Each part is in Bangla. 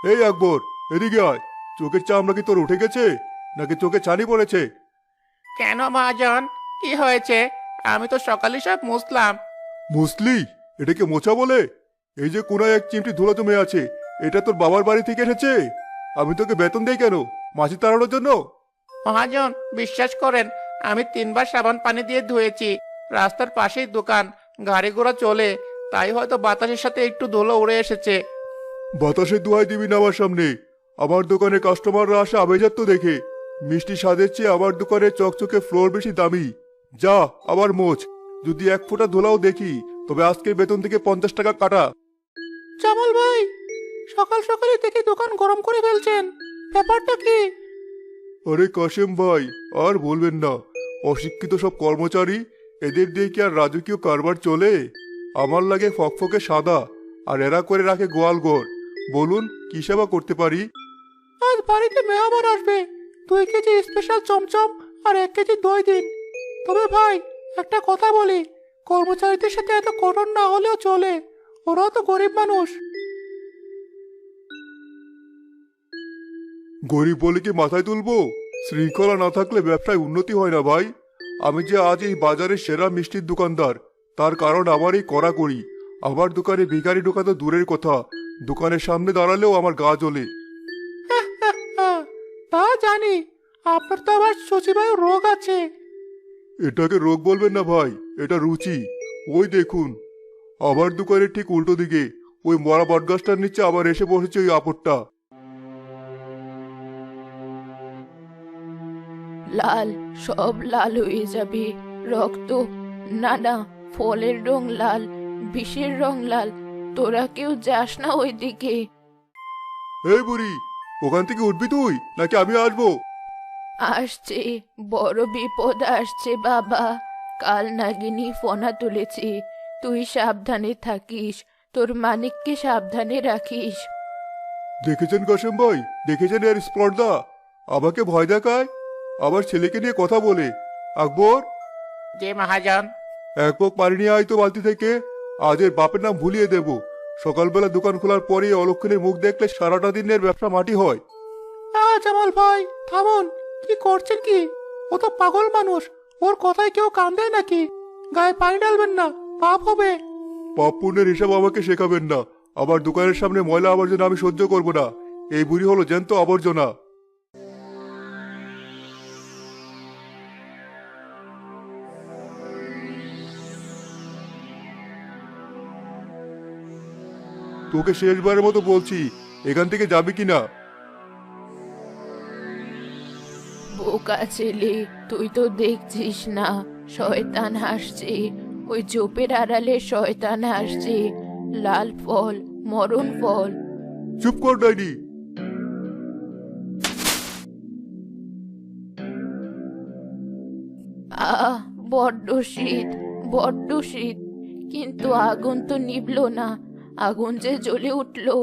এই আকবর, এদিকে আয়। চোখের চামড়া কি তোর উঠে গেছে, নাকি চোখে ছানি পড়েছে? কেন মহাজন? কি হয়েছে? আমি তো সকালে সব মুছলাম। মুসলি? এটাকে মোছা বলে? এই যে কোনায় এক চিমটি ধুলো জমে আছে, এটা তোর বাবার বাড়ি থেকে এসেছে? আমি তোকে বেতন দেই কেন? মাছি তাড়ানোর জন্য? মহাজন, বিশ্বাস করেন, আমি 3বার সাবান পানি দিয়ে ধুয়েছি। রাস্তার পাশেই দোকান, গাড়ি ঘোড়া চলে, তাই হয়তো বাতাসের সাথে একটু ধুলো উড়ে এসেছে। বাতাসে দোহাই দিবি না আমার সামনে। আমার দোকানে কাস্টমাররা আসে আবেজাত্য দেখে। মিষ্টি স্বাদের চেয়ে আমার দোকানে চকচকে ফ্লোর বেশি দামি। যা, আবার মোচ। যদি এক ফোঁটা ধুলাও দেখি, তবে আজকের বেতন থেকে 50 টাকা কাটা। জামাল ভাই, সকাল সকালে দেখে দোকান গরম করে ফেলছেন, ব্যাপারটা কি? আরে কাশেম ভাই, আর বলবেন না। অশিক্ষিত সব কর্মচারী, এদের দিয়ে কি আর রাজকীয় কারবার চলে? আমার লাগে ফকফকে সাদা, আর এরা করে রাখে গোয়ালঘর। বলুন, কি সেবা করতে পারি? আজ বাড়িতে মেহমান আসবে, 2 কেজি স্পেশাল চমচম আর 1 কেজি দই দিন। তবে ভাই, একটা কথা বলি, কর্মচারীদের সাথে এত কঠোর না হলেও চলে, ওরাও তো গরিব মানুষ। গরিব বলে কি মাথায় তুলবো? শৃঙ্খলা না থাকলে ব্যবসায় উন্নতি হয় না ভাই। আমি যে আজ এই বাজারের সেরা মিষ্টির দোকানদার, তার কারণ আমার এই কড়াকড়ি। আমার দোকানে ভিখারি ঢোকা তো দূরের কথা, দোকানের সামনে দাঁড়ালেও আমার গা জ্বলে। তা জানি, আপনার তো আবার শশীবায়ু রোগ আছে। এটাকে রোগ বলবেন না ভাই, এটা রুচি। ওই দেখুন, আমার দোকানের ঠিক উল্টো দিকে ওই মরা বটগাছটার নিচে আবার এসে বসেছে ওই আপদটা। লাল, সব লাল হয়ে যাবে। রক্ত? না না, ফলের রং লাল, বিষের রং লাল। তোরা কেউ যাস না ওইদিকে। এই বুড়ি, ওখান থেকে উঠবি তুই, নাকি আমি আসবো? আসছে, বড় বিপদ আসছে বাবা। কাল নাগিনী ফোনা তুলেছে, তুই সাবধানে থাকিস, তোর মানিককে সাবধানে রাখিস। দেখেছেন কাশেম ভাই, দেখেছেন এর স্পর্ধা? আমাকে ভয় দেখায়, আবার ছেলেকে নিয়ে কথা বলে। আকবর, যে মহাজন। এক মগ পানি নিয়ে আয় তো বালতি থেকে। আজ এর বাপের নাম ভুলিয়ে দেব। সকালবেলা দোকান খোলার পরে অলক্ষণের মুখ দেখলে সারাটা দিনের ব্যবসা মাটি হয়। জামাল ভাই, থামুন। কি করছেন কি? ও তো পাগল মানুষ, ওর কথায় কেউ কান দেয় নাকি? গায়ে পানি ডালবেন না, পাপ হবে। পাপ পুণ্যের হিসাব আমাকে শেখাবেন না। আমার দোকানের সামনে ময়লা আবর্জনা আমি সহ্য করব না। এই বুড়ি হলো জ্যান্ত আবর্জনা। তোকে শেষবারের মতো বলছি, এখান থেকে যাবি কিনা? বোকা ছেলে, তুই তো দেখছিস না, শয়তান হাসছে। ওই চোপের আড়ালে শয়তান হাসছে। লাল ফল, মরণ ফল। চুপ কর ডাইনি। আহ, বড্ড শীত, বড্ড শীত। কিন্তু আগুন তো নিভলো না, আগুন যে জ্বলে উঠলো।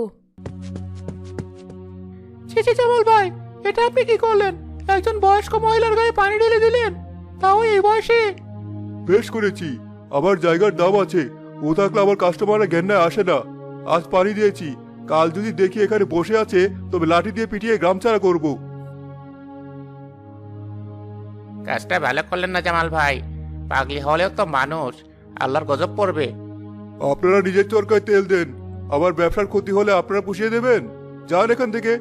ছি ছি জামাল ভাই, এটা আপনি কি করলেন? একজন বয়স্ক মহিলার গায়ে পানি ঢেলে দিলেন, তাও এই বয়সে। বেশ করেছি, আমার জায়গার দাম আছে। ও থাকলে আমার কাস্টমাররা ঘেন্নায় আসে না। আজ পানি দিয়েছি, কাল যদি দেখি এখানে বসে আছে, তবে লাঠি দিয়ে পিটিয়ে গ্রাম ছাড়া করবো। কাজটা ভালো করলেন না জামাল ভাই, পাগলি হলেও তো মানুষ, আল্লাহর গজব পড়বে। আপনারা নিজের চরকায় তেল দেন। আমার ব্যবসার ক্ষতি হলে আপনারা পুষিয়ে দেবেন। যান এখান থেকে।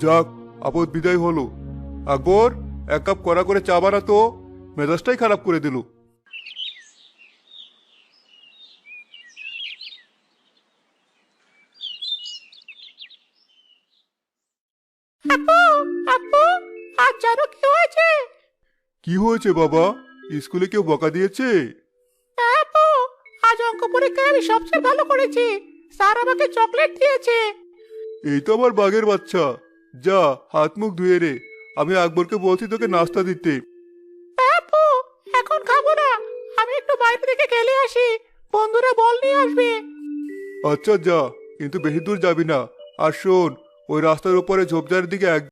যাক, আপদ বিদায় হলো। আকবর, এক কাপ কড়া করে চা বানাতো, মেজাজটাই খারাপ করে দিল। আপু, আপু, আজ জানো কি হয়েছে? কি হয়েছে বাবা? স্কুলে কেউ বকা দিয়েছে? আপু, আজ অঙ্ক পরীক্ষায় আমি সবচেয়ে ভালো করেছি, স্যার আমাকে চকলেট দিয়েছে। এই তো আমার বাঘের বাচ্চা। যা, হাত মুখ ধুয়ে রে। আমি আকবরকে বলছি তোকে নাস্তা দিতে। আপু, এখন খাবো না, আমি একটু বাইরে থেকে খেলে আসি, বন্ধুরা বল নিয়ে আসবে। আচ্ছা যা, কিন্তু বেশি দূর যাবি না। আর শোন, ওই রাস্তার উপরে ঝোপঝাড়ের দিকে এক